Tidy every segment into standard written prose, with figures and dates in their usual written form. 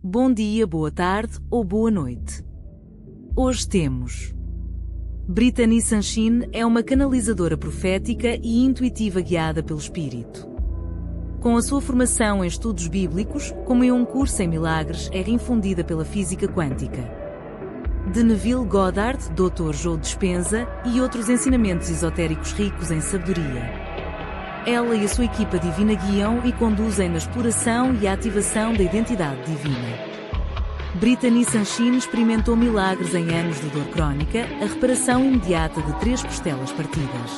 bom dia, boa tarde ou boa noite. Hoje temos Brittany Sunshyne é uma canalizadora profética e intuitiva guiada pelo Espírito. Com a sua formação em estudos bíblicos, como em um curso em Milagres, é infundida pela Física Quântica. De Neville Goddard, Dr. Joe Dispenza e outros ensinamentos esotéricos ricos em sabedoria. Ela e a sua equipa divina guiam e conduzem na exploração e ativação da Identidade Divina. Brittany Sunshyne experimentou milagres em anos de dor crónica, a reparação imediata de 3 costelas partidas.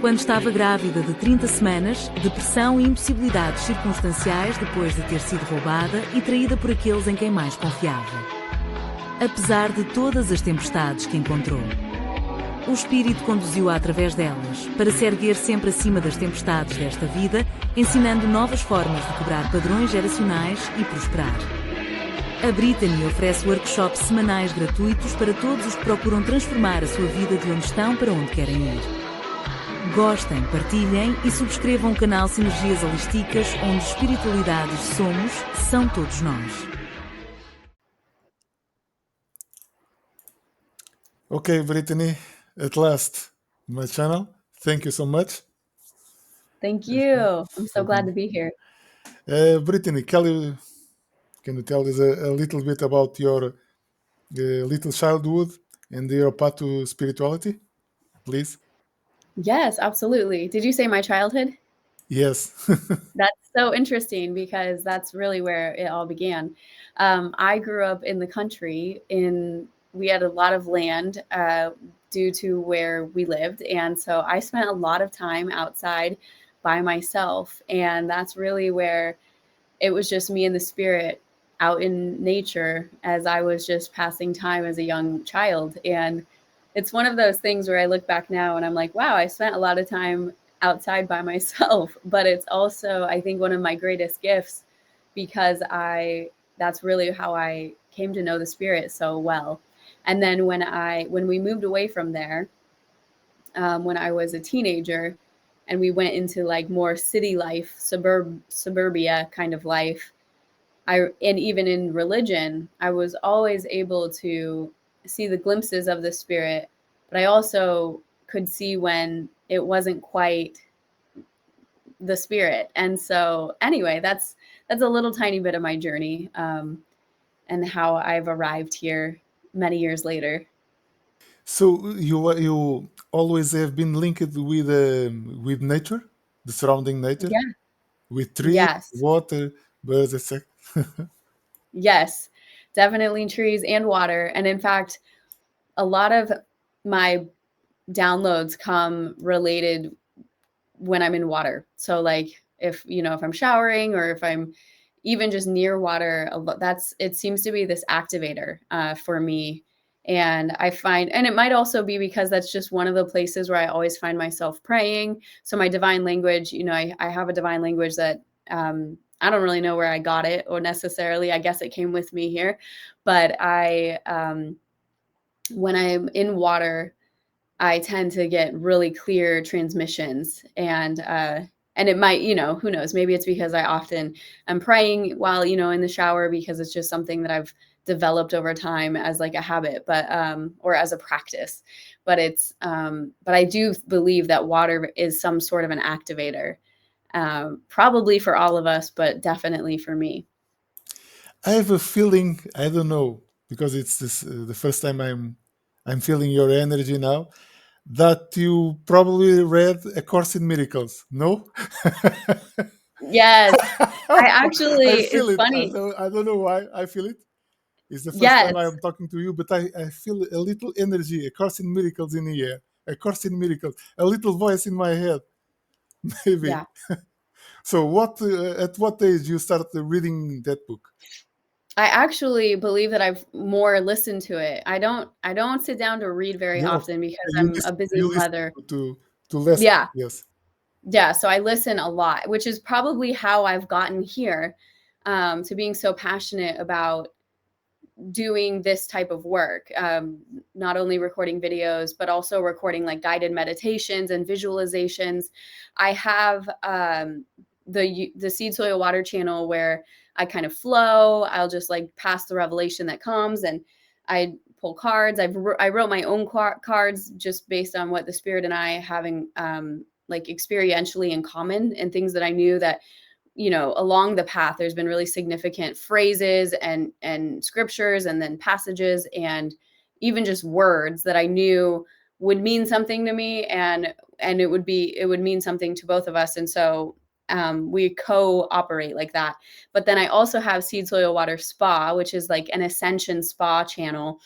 Quando estava grávida de 30 semanas, depressão e impossibilidades circunstanciais depois de ter sido roubada e traída por aqueles em quem mais confiava. Apesar de todas as tempestades que encontrou, o Espírito conduziu-a através delas, para se erguer sempre acima das tempestades desta vida, ensinando novas formas de quebrar padrões geracionais e prosperar. A Brittany oferece workshops semanais gratuitos para todos os que procuram transformar a sua vida de onde estão para onde querem ir. Gostem, partilhem e subscrevam o canal Sinergias Holísticas, onde espiritualidades são todos nós. Okay, Brittany, at last, my channel. Thank you so much. Thank you. I'm so glad to be here. Brittany, can you tell us a little bit about your little childhood and your path to spirituality, please? Yes, absolutely. Did you say my childhood? Yes. That's so interesting because that's really where it all began. I grew up in the country. We had a lot of land due to where we lived. And so I spent a lot of time outside by myself. And that's really where it was just me and the spirit out in nature as I was just passing time as a young child. And it's one of those things where I look back now and I'm like, wow, I spent a lot of time outside by myself. But it's also, I think, one of my greatest gifts because that's really how I came to know the spirit so well. And then when we moved away from there, when I was a teenager and we went into like more city life, suburbia kind of life, and even in religion, I was always able to see the glimpses of the spirit, but I also could see when it wasn't quite the spirit. And so anyway, that's a little tiny bit of my journey and how I've arrived here many years later. So you always have been linked with nature, the surrounding nature, yeah, with trees, yes, water, birds, etc. yes, definitely trees and water. And in fact, a lot of my downloads come related when I'm in water. So like if I'm showering or if I'm even just near water, it seems to be this activator for me. And I find, and it might also be because that's just one of the places where I always find myself praying. So my divine language, I have a divine language that I don't really know where I got it or necessarily, I guess it came with me here. But when I'm in water, I tend to get really clear transmissions and it might, who knows, maybe it's because I often am praying while, in the shower because it's just something that I've developed over time as like a habit, but, or as a practice, but but I do believe that water is some sort of an activator, probably for all of us, but definitely for me. I have a feeling, I don't know, because it's the first time I'm feeling your energy now, that you probably read A Course in Miracles, no? Yes, I feel it's funny. I don't know why I feel it. It's the first Yes. time I'm talking to you, but I feel a little energy, A Course in Miracles in the air, A Course in Miracles, a little voice in my head, maybe. Yeah. So at what age you started reading that book? I actually believe that I've more listened to it. I don't sit down to read very often because I'm a busy mother. To listen. Yeah. Yes. Yeah. So I listen a lot, which is probably how I've gotten here to being so passionate about doing this type of work. Not only recording videos, but also recording like guided meditations and visualizations. I have the SeedSoilWater channel where I kind of flow. I'll just like pass the revelation that comes, and I pull cards. I wrote my own cards just based on what the Spirit and I having like experientially in common, and things that I knew that, you know, along the path, there's been really significant phrases and scriptures, and then passages, and even just words that I knew would mean something to me, and it would mean something to both of us. And so we cooperate like that. But then I also have SeedSoilWater Spa, which is like an ascension spa channel,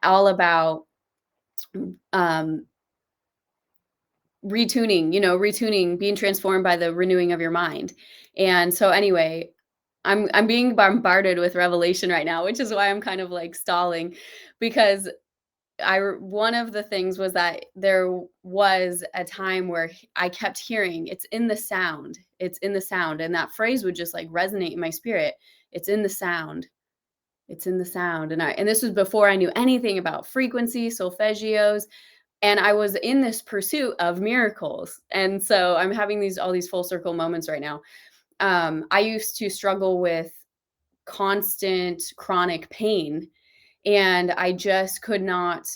all about retuning, being transformed by the renewing of your mind. And so anyway, I'm being bombarded with revelation right now, which is why I'm kind of like stalling, because one of the things was that there was a time where I kept hearing, it's in the sound. And that phrase would just like resonate in my spirit. It's in the sound. It's in the sound. And this was before I knew anything about frequency, solfeggios. And I was in this pursuit of miracles. And so I'm having all these full circle moments right now. I used to struggle with constant chronic pain, and I just could not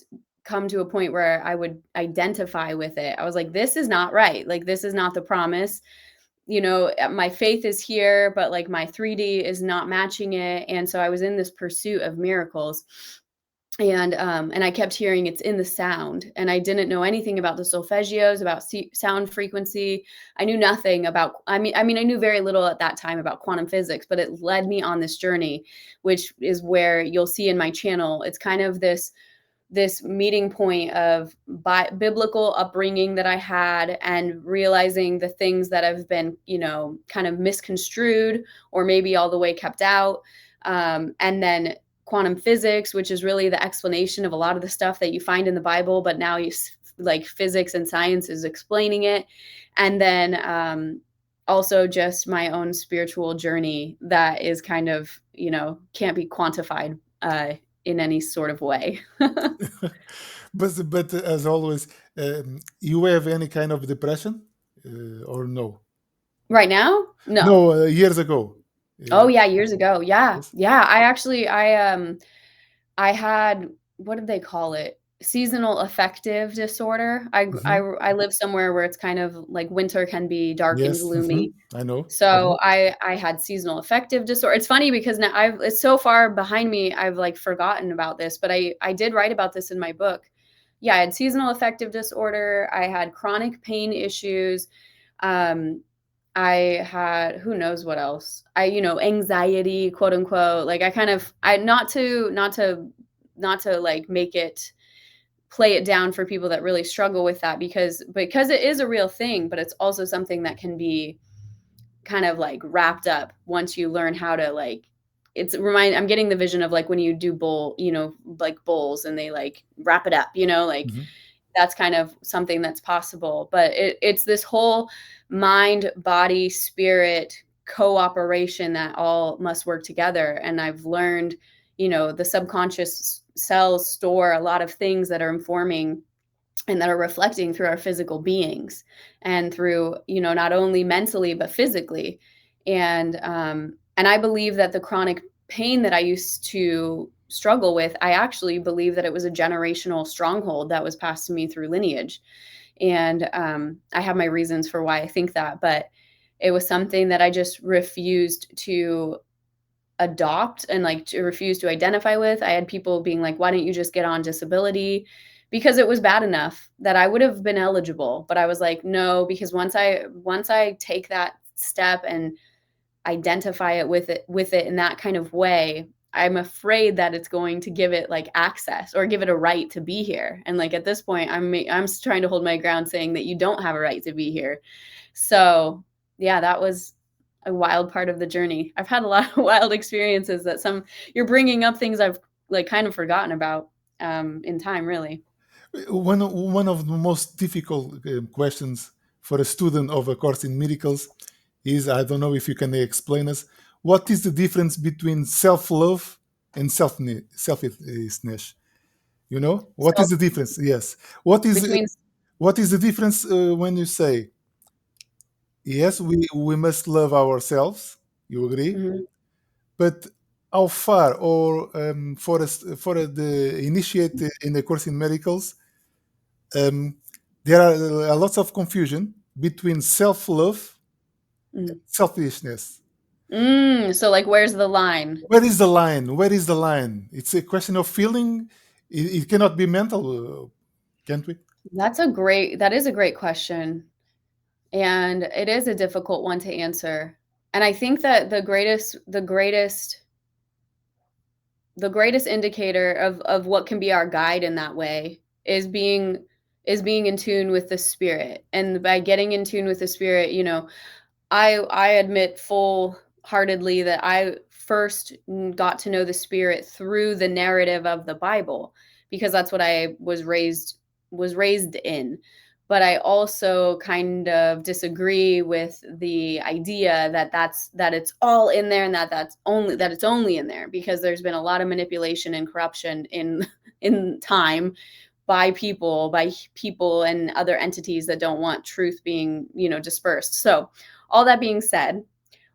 come to a point where I would identify with it. I was like, this is not right. Like, this is not the promise. You know, my faith is here, but like my 3D is not matching it. And so I was in this pursuit of miracles. And I kept hearing it's in the sound, and I didn't know anything about the solfeggios, about sound frequency. I knew nothing about, I mean, I knew very little at that time about quantum physics, but it led me on this journey, which is where you'll see in my channel. It's kind of this meeting point of biblical upbringing that I had, and realizing the things that have been, you know, kind of misconstrued, or maybe all the way kept out. And then quantum physics, which is really the explanation of a lot of the stuff that you find in the Bible, but now like physics and science is explaining it. And then also just my own spiritual journey that is kind of, you know, can't be quantified in any sort of way. But as always, you have any kind of depression or no? Right now? No. No, years ago. Oh yeah, years ago. Yeah. Yes. Yeah. I had, what did they call it? Seasonal affective disorder. I live somewhere where it's kind of like winter can be dark and gloomy. I know. So I had seasonal affective disorder. It's funny because now it's so far behind me, I've like forgotten about this, but I did write about this in my book. Yeah, I had seasonal affective disorder. I had chronic pain issues. I had, who knows what else, anxiety, quote unquote. Like not to like make it, play it down for people that really struggle with that, because it is a real thing, but it's also something that can be kind of like wrapped up once you learn how to like, I'm getting the vision of like when you do like bowls and they like wrap it up, like that's kind of something that's possible. But it's this whole mind, body, spirit cooperation that all must work together. And I've learned, the subconscious cells store a lot of things that are informing and that are reflecting through our physical beings, and through, not only mentally, but physically. And I believe that the chronic pain that I used to struggle with, I actually believe that it was a generational stronghold that was passed to me through lineage. And I have my reasons for why I think that, but it was something that I just refused to adopt and like to refuse to identify with. I had people being like, why don't you just get on disability? Because it was bad enough that I would have been eligible. But I was like, no, because once I take that step and identify it with it in that kind of way, I'm afraid that it's going to give it like access or give it a right to be here. And like at this point, I'm trying to hold my ground, saying that you don't have a right to be here. So yeah, that was a wild part of the journey. I've had a lot of wild experiences that you're bringing up things I've like kind of forgotten about in time, really. One of the most difficult questions for a student of A Course in Miracles is, I don't know if you can explain us, what is the difference between self-love and selflessness? What is the difference? Yes. What is the difference when you say yes, we must love ourselves. You agree? Mhm. But how far, or for the initiate in the Course in Miracles, um, there are a lots of confusion between self-love, Mm. selfishness. So like, where's the line? Where is the line? Where is the line? It's a question of feeling. It cannot be mental, can't we? That is a great question. And it is a difficult one to answer. And I think that the greatest indicator of what can be our guide in that way is being in tune with the spirit. And by getting in tune with the spirit, I admit full-heartedly that I first got to know the spirit through the narrative of the Bible, because that's what I was raised in. But I also kind of disagree with the idea that it's all in there, and that it's only in there, because there's been a lot of manipulation and corruption in in time by people and other entities that don't want truth being, dispersed. So, all that being said,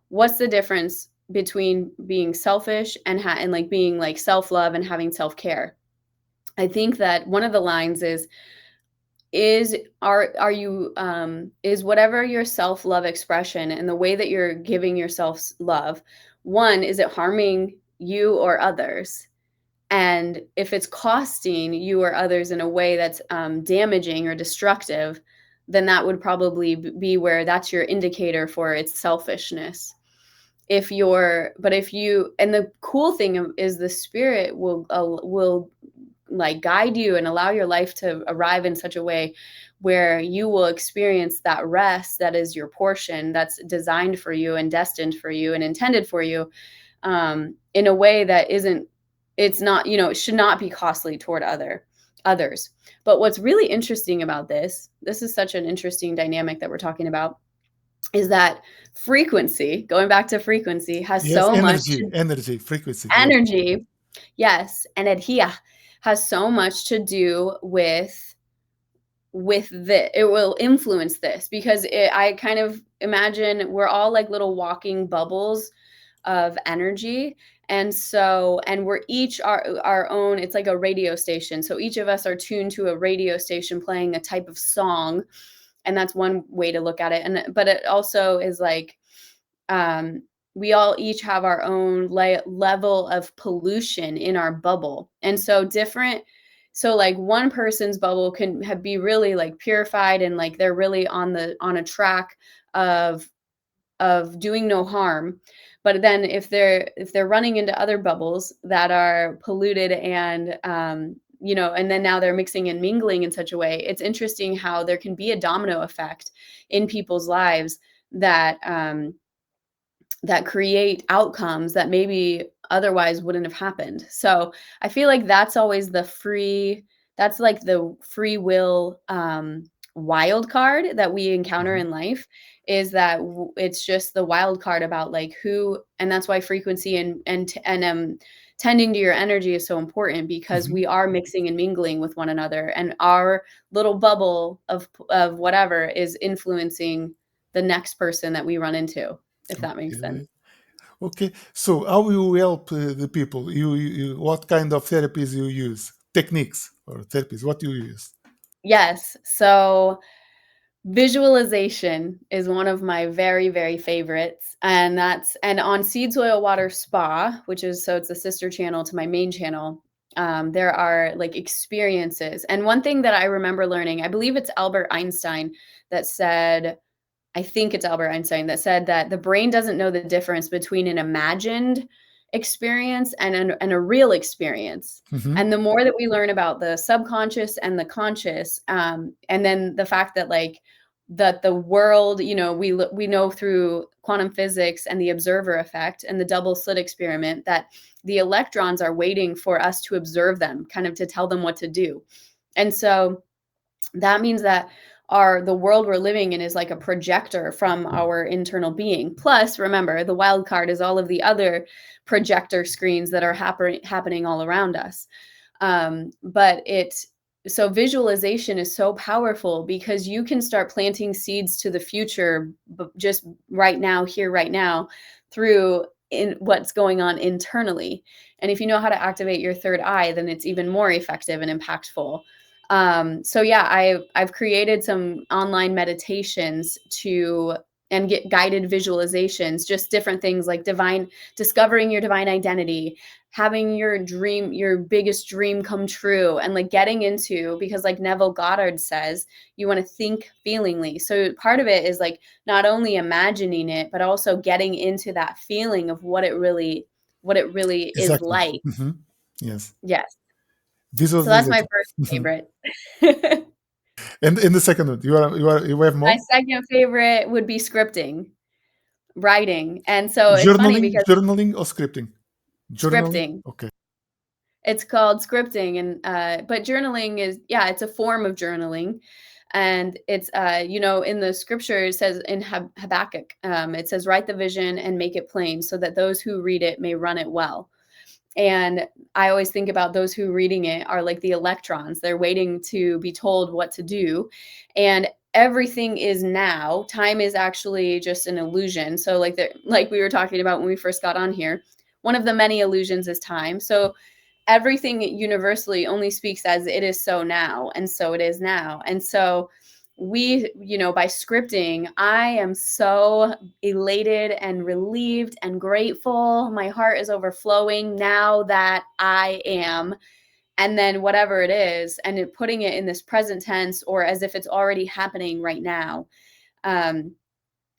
what's the difference between being selfish and like being like self-love and having self-care? I think that one of the lines are you is whatever your self-love expression and the way that you're giving yourself love, one, is it harming you or others? And if it's costing you or others in a way that's damaging or destructive, then that would probably be where that's your indicator for its selfishness. And the cool thing is the spirit will like guide you and allow your life to arrive in such a way where you will experience that rest that is your portion, that's designed for you and destined for you and intended for you, in a way that isn't it's not, it should not be costly toward others. But what's really interesting about this is such an interesting dynamic that we're talking about, is that frequency, going back to frequency, has Yes, so much energy, frequency. Yes. energy. Yes, and adhere has so much to do with this. It will influence this, because I kind of imagine we're all like little walking bubbles of energy. And we're each our own, it's like a radio station. So each of us are tuned to a radio station playing a type of song. And that's one way to look at it. But it also is like, we all each have our own level of pollution in our bubble. And so like one person's bubble can be really like purified, and like they're really on a track of doing no harm. But then if they're running into other bubbles that are polluted, and and then now they're mixing and mingling in such a way, it's interesting how there can be a domino effect in people's lives that create outcomes that maybe otherwise wouldn't have happened. So I feel like that's always that's like the free will wild card that we encounter Mhm. in life, is that it's just the wild card about like who. And that's why frequency and tending to your energy is so important, because Mhm. we are mixing and mingling with one another, and our little bubble of whatever is influencing the next person that we run into, if that makes sense. Okay. Okay. So, how you help the people? What kind of therapies you use? Techniques or therapies? What you use? Yes. So visualization is one of my very, very favorites. And on SeedSoilWater Spa, it's a sister channel to my main channel. There are like experiences. And one thing that I remember learning, I believe it's Albert Einstein that said, I think it's Albert Einstein that said that the brain doesn't know the difference between an imagined experience and a real experience. Mhm. And the more that we learn about the subconscious and the conscious, and then the fact that like that the world, we know through quantum physics and the observer effect and the double slit experiment that the electrons are waiting for us to observe them, kind of to tell them what to do. And so that means that the world we're living in is like a projector from our internal being. Plus, remember, the wild card is all of the other projector screens that are happening all around us. But so visualization is so powerful because you can start planting seeds to the future just right now, here, right now, through in what's going on internally. And if you know how to activate your third eye, then it's even more effective and impactful. So yeah, I've created some online meditations and get guided visualizations, just different things like discovering your divine identity, having your biggest dream come true, and like getting into, because like Neville Goddard says, you want to think feelingly. So part of it is like not only imagining it, but also getting into that feeling of what it really is Exactly. like. Yes. Yes. So that's my Visualization. first favorite. And in the second one, you have My more? second favorite would be scripting, writing. And so it's funny because Journaling or scripting? Journaling? scripting. Okay. It's called scripting, and but journaling is, yeah, it's a form of journaling, and it's in the scripture it says in Habakkuk, it says, "Write the vision and make it plain, so that those who read it may run it well." And I always think about those who reading it are like the electrons. They're waiting to be told what to do, and everything is now. Time is actually just an illusion. So like we were talking about when we first got on here, one of the many illusions is time. So everything universally only speaks as it is so now, and so it is now. And so we, by scripting, I am so elated and relieved and grateful. My heart is overflowing now that I am, and then whatever it is, and putting it in this present tense or as if it's already happening right now.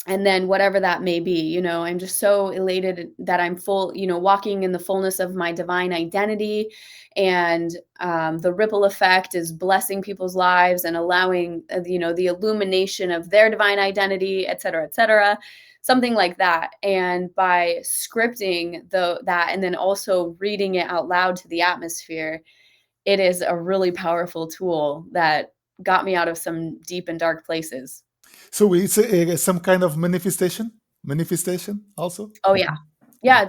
And then whatever that may be, I'm just so elated that I'm full, walking in the fullness of my divine identity. And the ripple effect is blessing people's lives and allowing, the illumination of their divine identity, et cetera, something like that. And by scripting that and then also reading it out loud to the atmosphere, it is a really powerful tool that got me out of some deep and dark places. So it's some kind of manifestation also? Oh yeah. Yeah,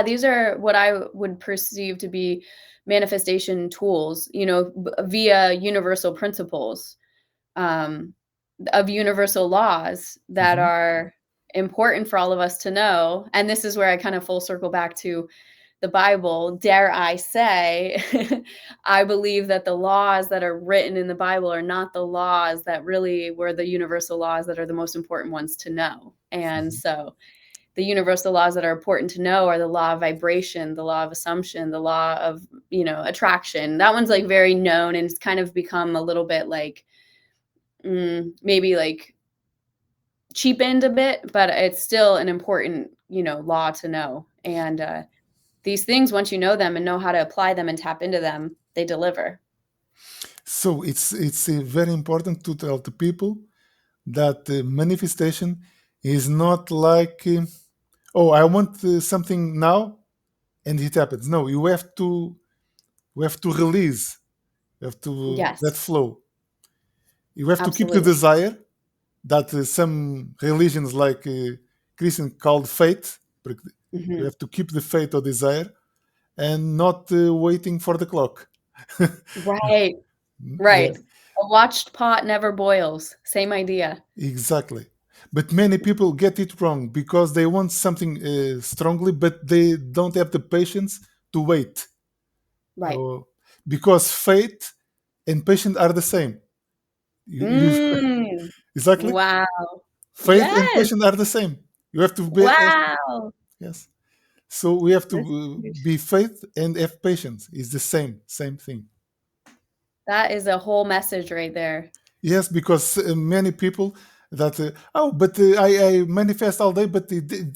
these are what I would perceive to be manifestation tools, via universal principles, of universal laws that are important for all of us to know. And this is where I kind of full circle back to the Bible. Dare I say, I believe that the laws that are written in the Bible are not the laws that really were the universal laws that are the most important ones to know. And so the universal laws that are important to know are the law of vibration, the law of assumption, the law of, attraction. That one's like very known, and it's kind of become a little bit like maybe like cheapened a bit, but it's still an important, law to know. And these things, once you know them and know how to apply them and tap into them, they deliver. So it's very important to tell the people that the manifestation is not like, I want something now and it happens. No, you have to release. You have to Yes, that flow. You have to keep the absolutely. desire that some religions like Christian called faith. But you have to keep the faith or desire and not waiting for the clock. Right. Right. Yes, A watched pot never boils. Same idea. exactly. But many people get it wrong because they want something strongly, but they don't have the patience to wait. Right. Because faith and patience are the same. Mm. Exactly. Wow. Faith and Yes. patience are the same. You have to be Wow. yes. So we have to This is huge. be faith and have patience. It's the same thing. That is a whole message right there. Yes, because many people that but I manifest all day, but it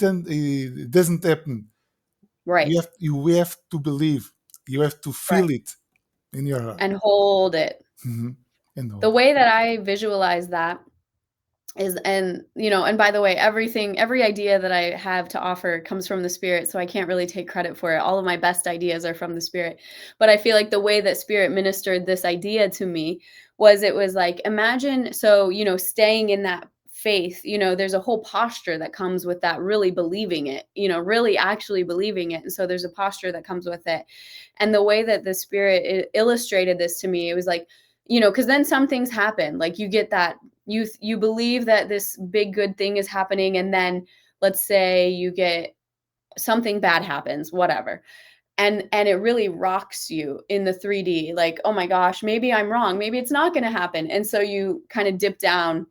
doesn't happen. Right. We have to believe. You have to Right. feel it in your heart. And hold it. And The hold. way that I visualize that is, and by the way, every idea that I have to offer comes from the spirit, so I can't really take credit for it. All of my best ideas are from the spirit, but I feel like the way that spirit ministered this idea to me was, it was like, imagine, so staying in that faith, there's a whole posture that comes with that, really believing it, really actually believing it. And so there's a posture that comes with it. And the way that the Spirit illustrated this to me, it was like, because then some things happen, like you get that, you believe that this big good thing is happening, and then let's say you get something bad happens, whatever. And it really rocks you in the 3D, like, oh my gosh, maybe I'm wrong. Maybe it's not going to happen. And so you kind of dip down.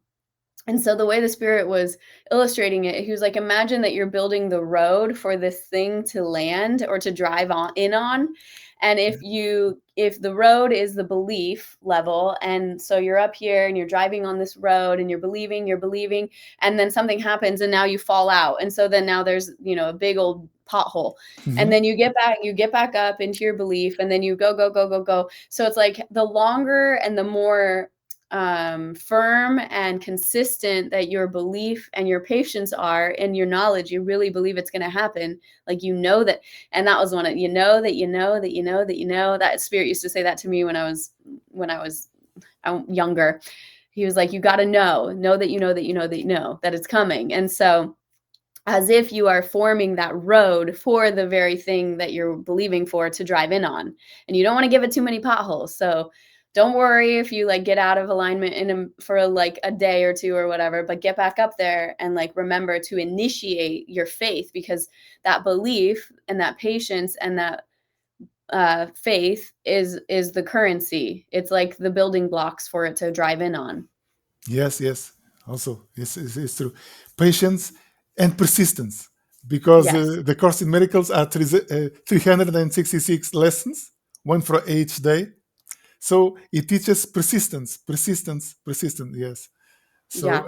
And so the way the Spirit was illustrating it, he was like, imagine that you're building the road for this thing to land or to drive in on. And if the road is the belief level, and so you're up here and you're driving on this road and you're believing, and then something happens and now you fall out. And so then now there's, a big old pothole. And then you get back up into your belief, and then you go. So it's like the longer and the more firm and consistent that your belief and your patience are and your knowledge, you really believe it's going to happen. Like, that. And that was one of, that Spirit used to say that to me when I was younger. He was like, you got to know that it's coming. And so as if you are forming that road for the very thing that you're believing for to drive in on, and you don't want to give it too many potholes. So don't worry if you get out of alignment for a day or two or whatever, but get back up there and remember to initiate your faith, because that belief and that patience and that faith is the currency. It's like the building blocks for it to drive in on. Yes. Also, it's true. Patience and persistence, because the Course in Miracles are 366 lessons, one for each day. So it teaches persistence. Yes. So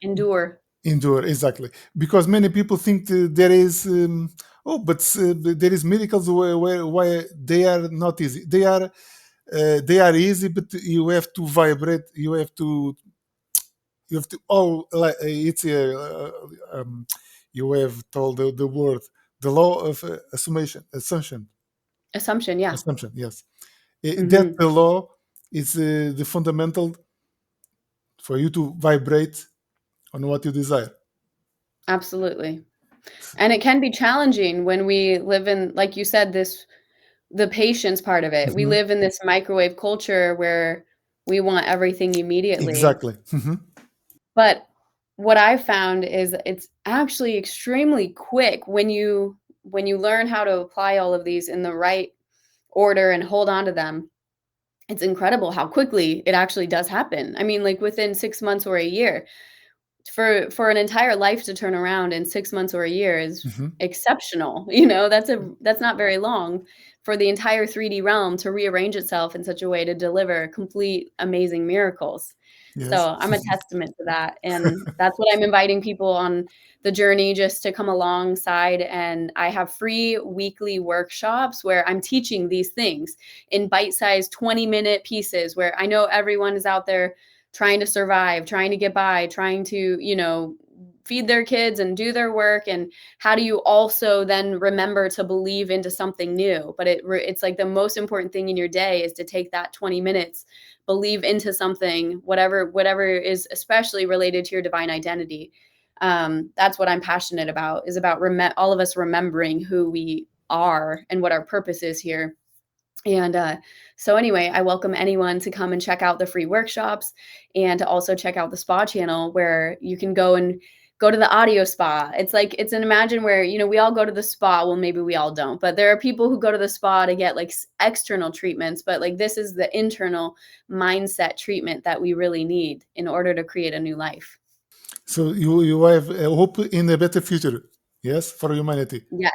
endure, exactly. Because many people think there is, there is miracles where they are not easy. They are easy, but you have to vibrate. You have to. It's you have told the word, the law of assumption. Yeah. Assumption. Yes. That the law is the fundamental for you to vibrate on what you desire. Absolutely. And it can be challenging when we live in, like you said, the patience part of it. We live in this microwave culture where we want everything immediately. Exactly. But what I've found is it's actually extremely quick when you learn how to apply all of these in the right order and hold on to them. It's incredible how quickly it actually does happen. I mean, within 6 months or a year. For an entire life to turn around in 6 months or a year is exceptional. That's not very long for the entire 3D realm to rearrange itself in such a way to deliver complete, amazing miracles. Yes. So I'm a testament to that. And that's what I'm inviting people on the journey, just to come alongside. And I have free weekly workshops where I'm teaching these things in bite-sized 20-minute pieces, where I know everyone is out there trying to survive, trying to get by, trying to, feed their kids and do their work. And how do you also then remember to believe into something new? But it's like the most important thing in your day is to take that 20 minutes, believe into something, whatever is especially related to your divine identity. That's what I'm passionate about, is about all of us remembering who we are and what our purpose is here. And so anyway, I welcome anyone to come and check out the free workshops, and to also check out the spa channel, where you can go to the audio spa. It's an imagine where, we all go to the spa. Well, maybe we all don't, but there are people who go to the spa to get external treatments, but this is the internal mindset treatment that we really need in order to create a new life. So you have a hope in a better future, yes, for humanity. Yeah.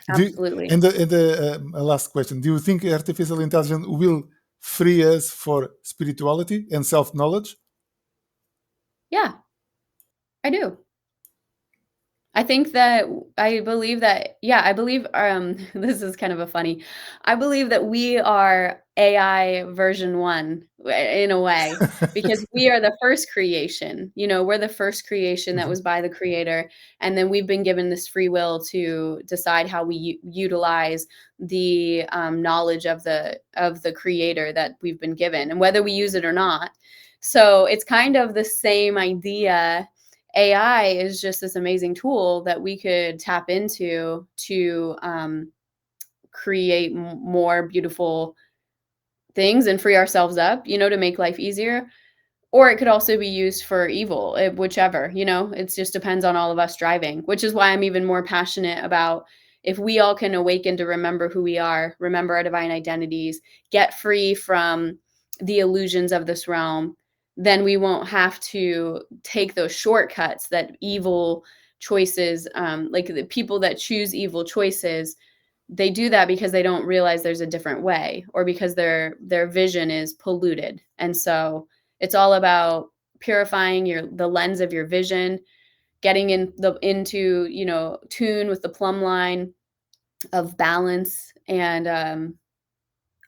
Absolutely. And the last question: do you think artificial intelligence will free us for spirituality and self-knowledge? Yeah, I do. I think that I believe that, yeah, I believe, this is kind of a funny, I believe that we are AI version 1 in a way, because we are the first creation, we're the first creation that Mhm. was by the creator, and then we've been given this free will to decide how we utilize the knowledge of the creator that we've been given, and whether we use it or not. So it's kind of the same idea. AI is just this amazing tool that we could tap into to create more beautiful things and free ourselves up, to make life easier. Or it could also be used for evil, whichever, it just depends on all of us driving, which is why I'm even more passionate about if we all can awaken to remember who we are, remember our divine identities, get free from the illusions of this realm, then we won't have to take those shortcuts that evil choices, like the people that choose evil choices, they do that because they don't realize there's a different way, or because their vision is polluted. And so it's all about purifying the lens of your vision, getting into, tune with the plumb line of balance, and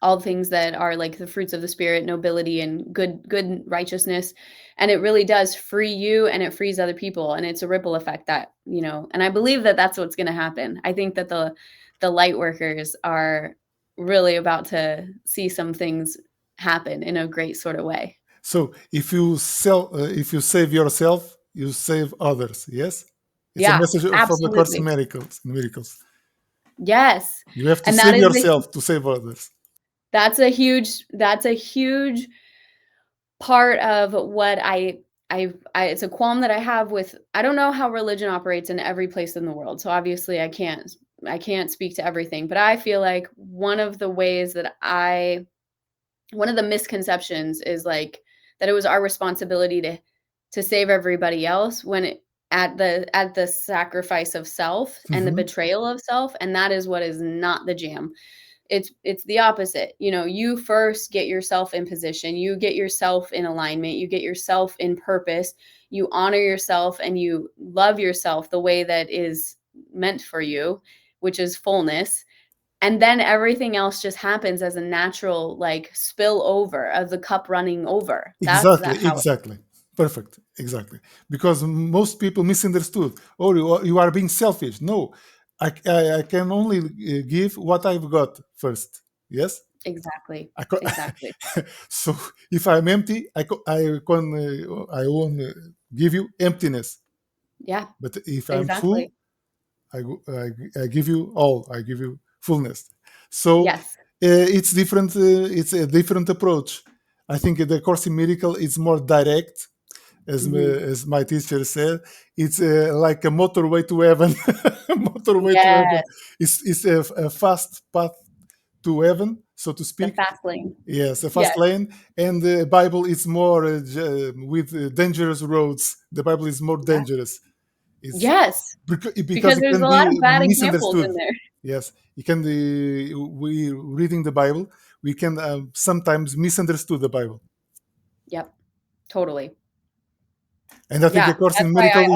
all the things that are like the fruits of the spirit, nobility and good righteousness. And it really does free you, and it frees other people, and it's a ripple effect that, and I believe that that's what's going to happen. I think that the light workers are really about to see some things happen in a great sort of way. So if you save yourself, you save others. Yes, it's a Yeah, message from the Course in absolutely. Miracles. Miracles. Yes. You have to And that save is yourself to save others. that's a huge part of what I it's a qualm that I have with, I don't know how religion operates in every place in the world. So obviously I can't speak to everything, but I feel like one of the misconceptions is like that it was our responsibility to save everybody else, when at the sacrifice of self and the Mhm. betrayal of self, and that is what is not the jam. It's the opposite. You first get yourself in position, you get yourself in alignment, you get yourself in purpose, you honor yourself, and you love yourself the way that is meant for you, which is fullness. And then everything else just happens as a natural, like, spill over of the cup running over. That's Exactly, how it. exactly. Perfect, exactly. Because most people misunderstood. Oh, you are being selfish. No, I can only give what I've got first. Yes? Exactly. I co- Exactly. so if I'm empty, I won't give you emptiness. Yeah, But if I'm full, exactly. I give you all. I give you fullness. So Yes. it's different. It's a different approach. I think the Course in Miracle is more direct, Mhm. as my teacher said. It's like a motorway to heaven. Motorway to heaven. Yes, It's a fast path to heaven, so to the speak. fast lane. Yes, a fast Yes. lane, and the Bible is more with dangerous roads. The Bible is more Yeah. dangerous. It's Yes, because because it there's can a lot of be bad examples misunderstood. in there. Yes, it can be. We reading the Bible, we can sometimes misunderstood the Bible, Yep, totally. and I think A Yeah, Course that's in why Miracle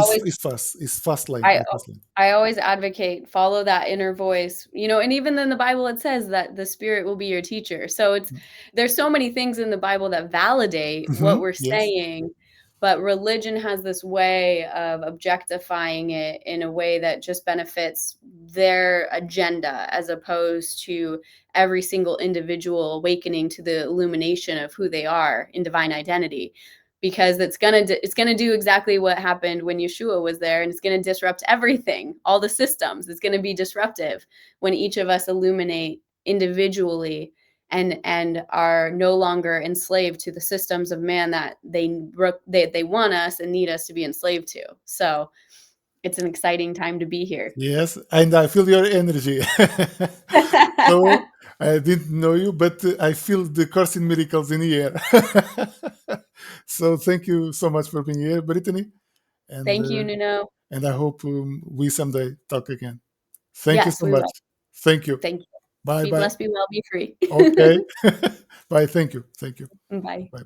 is fast lane. I The fast lane. I always advocate, follow that inner voice, and even in the Bible it says that the Spirit will be your teacher. So there's so many things in the Bible that validate what we're Yes, saying, but religion has this way of objectifying it in a way that just benefits their agenda, as opposed to every single individual awakening to the illumination of who they are in divine identity. Because it's gonna do exactly what happened when Yeshua was there, and it's gonna disrupt everything, all the systems. It's gonna be disruptive when each of us illuminate individually, and are no longer enslaved to the systems of man that they want us and need us to be enslaved to. So it's an exciting time to be here. yes, and I feel your energy. So I didn't know you, but I feel the Course in Miracles in the air. So thank you so much for being here, Brittany, and Thank you, Nuno. I hope we someday talk again. Thank you Yes, so we much. will. Thank you. Thank you. Bye Be bye. blessed, be well, be free. Okay. Bye. Thank you. Thank you. Bye. Bye.